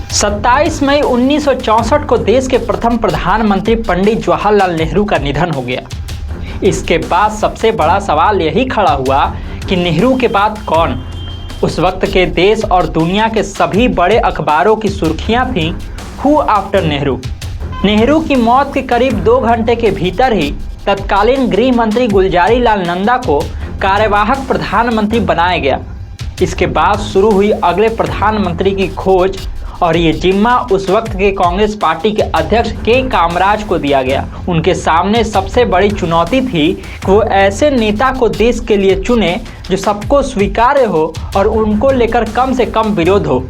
27 मई 1964 को देश के प्रथम प्रधानमंत्री पंडित जवाहरलाल नेहरू का निधन हो गया। इसके बाद सबसे बड़ा सवाल यही खड़ा हुआ कि नेहरू के बाद कौन। उस वक्त के देश और दुनिया के सभी बड़े अखबारों की सुर्खियां थीं हु आफ्टर नेहरू। नेहरू की मौत के करीब 2 घंटे के भीतर ही तत्कालीन गृह मंत्री गुलजारी लाल नंदा को कार्यवाहक प्रधानमंत्री बनाया गया। इसके बाद शुरू हुई अगले प्रधानमंत्री की खोज और ये जिम्मा उस वक्त के कांग्रेस पार्टी के अध्यक्ष के कामराज को दिया गया। उनके सामने सबसे बड़ी चुनौती थी कि वो ऐसे नेता को देश के लिए चुने जो सबको स्वीकार्य हो और उनको लेकर कम से कम विरोध हो।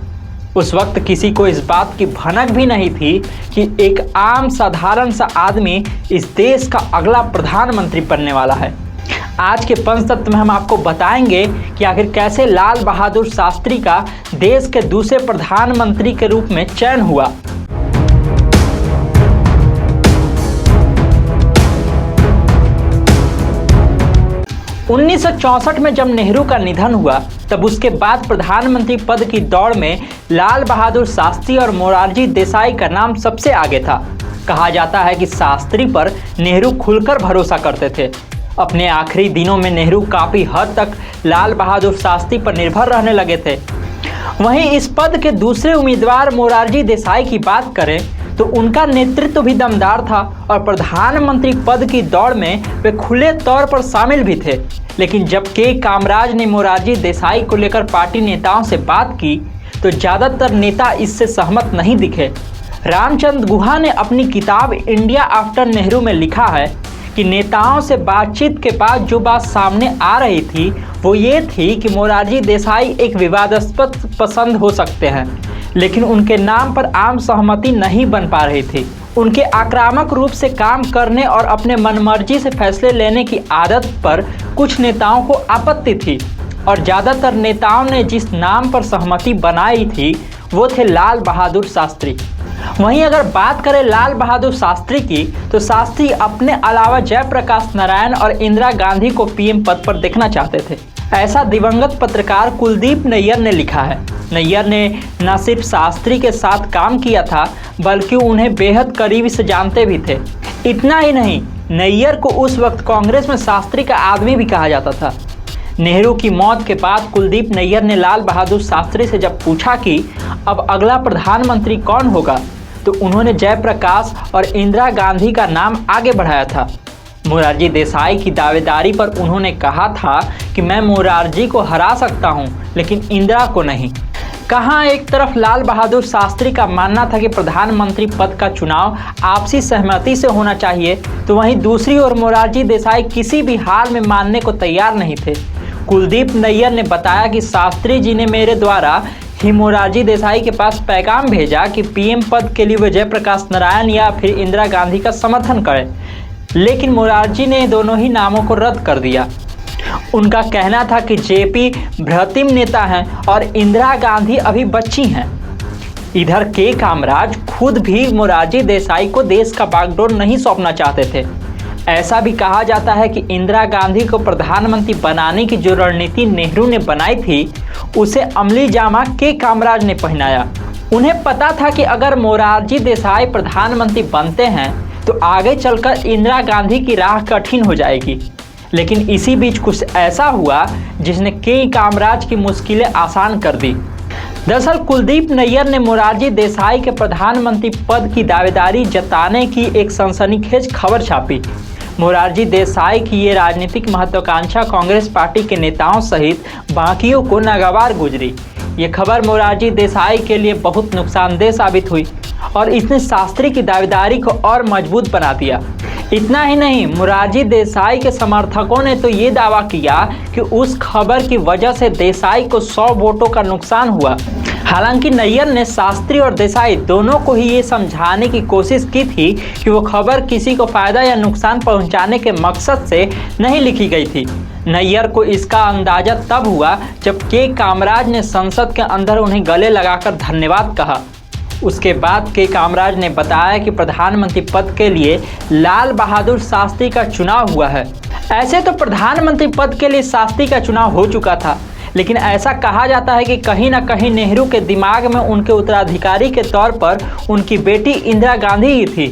उस वक्त किसी को इस बात की भनक भी नहीं थी कि एक आम साधारण सा आदमी इस देश का अगला प्रधानमंत्री बनने वाला है। आज के पंचतत्व में हम आपको बताएंगे कि आखिर कैसे लाल बहादुर शास्त्री का देश के दूसरे प्रधानमंत्री के रूप में चयन हुआ। उन्नीस में जब नेहरू का निधन हुआ तब उसके बाद प्रधानमंत्री पद की दौड़ में लाल बहादुर शास्त्री और मोरारजी देसाई का नाम सबसे आगे था। कहा जाता है कि शास्त्री पर नेहरू खुलकर भरोसा करते थे। अपने आखिरी दिनों में नेहरू काफ़ी हद तक लाल बहादुर शास्त्री पर निर्भर रहने लगे थे। वहीं इस पद के दूसरे उम्मीदवार मोरारजी देसाई की बात करें तो उनका नेतृत्व भी दमदार था और प्रधानमंत्री पद की दौड़ में वे खुले तौर पर शामिल भी थे। लेकिन जब के कामराज ने मोरारजी देसाई को लेकर पार्टी नेताओं से बात की तो ज़्यादातर नेता इससे सहमत नहीं दिखे। रामचंद्र गुहा ने अपनी किताब इंडिया आफ्टर नेहरू में लिखा है कि नेताओं से बातचीत के बाद जो बात सामने आ रही थी वो ये थी कि मोरारजी देसाई एक विवादास्पद पसंद हो सकते हैं, लेकिन उनके नाम पर आम सहमति नहीं बन पा रही थी। उनके आक्रामक रूप से काम करने और अपने मनमर्जी से फैसले लेने की आदत पर कुछ नेताओं को आपत्ति थी और ज़्यादातर नेताओं ने जिस नाम पर सहमति बनाई थी वो थे लाल बहादुर शास्त्री। वहीं अगर बात करें लाल बहादुर शास्त्री की तो शास्त्री अपने अलावा जयप्रकाश नारायण और इंदिरा गांधी को पीएम पद पर देखना चाहते थे। ऐसा दिवंगत पत्रकार कुलदीप नैयर ने लिखा है। नैयर ने न सिर्फ शास्त्री के साथ काम किया था बल्कि उन्हें बेहद करीबी से जानते भी थे। इतना ही नहीं, नैयर को उस वक्त कांग्रेस में शास्त्री का आदमी भी कहा जाता था। नेहरू की मौत के बाद कुलदीप नैयर ने लाल बहादुर शास्त्री से जब पूछा कि अब अगला प्रधानमंत्री कौन होगा तो उन्होंने जयप्रकाश और इंदिरा गांधी का नाम आगे बढ़ाया था। मोरारजी देसाई की दावेदारी पर उन्होंने कहा था कि मैं मोरारजी को हरा सकता हूं लेकिन इंदिरा को नहीं। कहाँ एक तरफ लाल बहादुर शास्त्री का मानना था कि प्रधानमंत्री पद का चुनाव आपसी सहमति से होना चाहिए तो वहीं दूसरी ओर मोरारजी देसाई किसी भी हाल में मानने को तैयार नहीं थे। कुलदीप नैयर ने बताया कि शास्त्री जी ने मेरे द्वारा ही मोरारजी देसाई के पास पैगाम भेजा कि पीएम पद के लिए वे जयप्रकाश नारायण या फिर इंदिरा गांधी का समर्थन करें, लेकिन मोरारजी ने दोनों ही नामों को रद्द कर दिया। उनका कहना था कि जेपी बृहत्तम नेता हैं और इंदिरा गांधी अभी बच्ची हैं। इधर के कामराज खुद भी मोरारजी देसाई को देश का बागडोर नहीं सौंपना चाहते थे। ऐसा भी कहा जाता है कि इंदिरा गांधी को प्रधानमंत्री बनाने की जो रणनीति नेहरू ने बनाई थी उसे अमली जामा के कामराज ने पहनाया। उन्हें पता था कि अगर मोरारजी देसाई प्रधानमंत्री बनते हैं तो आगे चलकर इंदिरा गांधी की राह कठिन हो जाएगी। लेकिन इसी बीच कुछ ऐसा हुआ जिसने के कामराज की मुश्किलें आसान कर दी। दरअसल कुलदीप नैयर ने मोरारजी देसाई के प्रधानमंत्री पद की दावेदारी जताने की एक सनसनीखेज खबर छापी। मोरारजी देसाई की ये राजनीतिक महत्वाकांक्षा कांग्रेस पार्टी के नेताओं सहित बाकियों को नागवार गुजरी। ये खबर मोरारजी देसाई के लिए बहुत नुकसानदेह साबित हुई और इसने शास्त्री की दावेदारी को और मजबूत बना दिया। इतना ही नहीं, मोरारजी देसाई के समर्थकों ने तो ये दावा किया कि उस खबर की वजह से देसाई को 100 वोटों का नुकसान हुआ। हालांकि नैयर ने शास्त्री और देसाई दोनों को ही ये समझाने की कोशिश की थी कि वो खबर किसी को फायदा या नुकसान पहुंचाने के मकसद से नहीं लिखी गई थी। नैयर को इसका अंदाजा तब हुआ जब के कामराज ने संसद के अंदर उन्हें गले लगाकर धन्यवाद कहा। उसके बाद के कामराज ने बताया कि प्रधानमंत्री पद के लिए लाल बहादुर शास्त्री का चुनाव हुआ है। ऐसे तो प्रधानमंत्री पद के लिए शास्त्री का चुनाव हो चुका था, लेकिन ऐसा कहा जाता है कि कहीं ना कहीं नेहरू के दिमाग में उनके उत्तराधिकारी के तौर पर उनकी बेटी इंदिरा गांधी ही थी।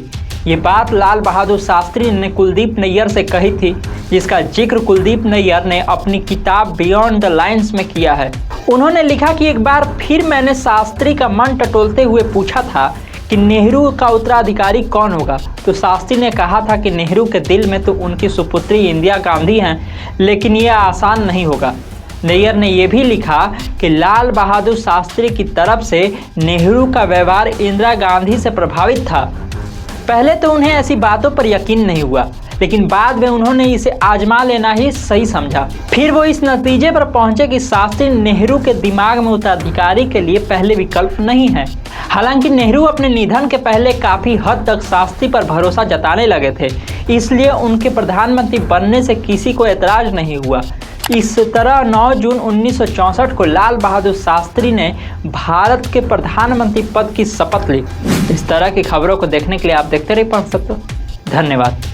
ये बात लाल बहादुर शास्त्री ने कुलदीप नैयर से कही थी, जिसका जिक्र कुलदीप नैयर ने अपनी किताब बियॉन्ड द लाइन्स में किया है। उन्होंने लिखा कि एक बार फिर मैंने शास्त्री का मन टटोलते हुए पूछा था कि नेहरू का उत्तराधिकारी कौन होगा, तो शास्त्री ने कहा था कि नेहरू के दिल में तो उनकी सुपुत्री इंदिरा गांधी हैं, लेकिन यह आसान नहीं होगा। नैयर ने यह भी लिखा कि लाल बहादुर शास्त्री की तरफ से नेहरू का व्यवहार इंदिरा गांधी से प्रभावित था। पहले तो उन्हें ऐसी बातों पर यकीन नहीं हुआ, लेकिन बाद में उन्होंने इसे आजमा लेना ही सही समझा। फिर वो इस नतीजे पर पहुंचे कि शास्त्री नेहरू के दिमाग में उत्तराधिकारी के लिए पहले विकल्प नहीं है। हालांकि नेहरू अपने निधन के पहले काफ़ी हद तक शास्त्री पर भरोसा जताने लगे थे, इसलिए उनके प्रधानमंत्री बनने से किसी को एतराज़ नहीं हुआ। इस तरह 9 जून 1964 को लाल बहादुर शास्त्री ने भारत के प्रधानमंत्री पद की शपथ ली। इस तरह की खबरों को देखने के लिए आप देखते रहिए पंच सत्तर। धन्यवाद।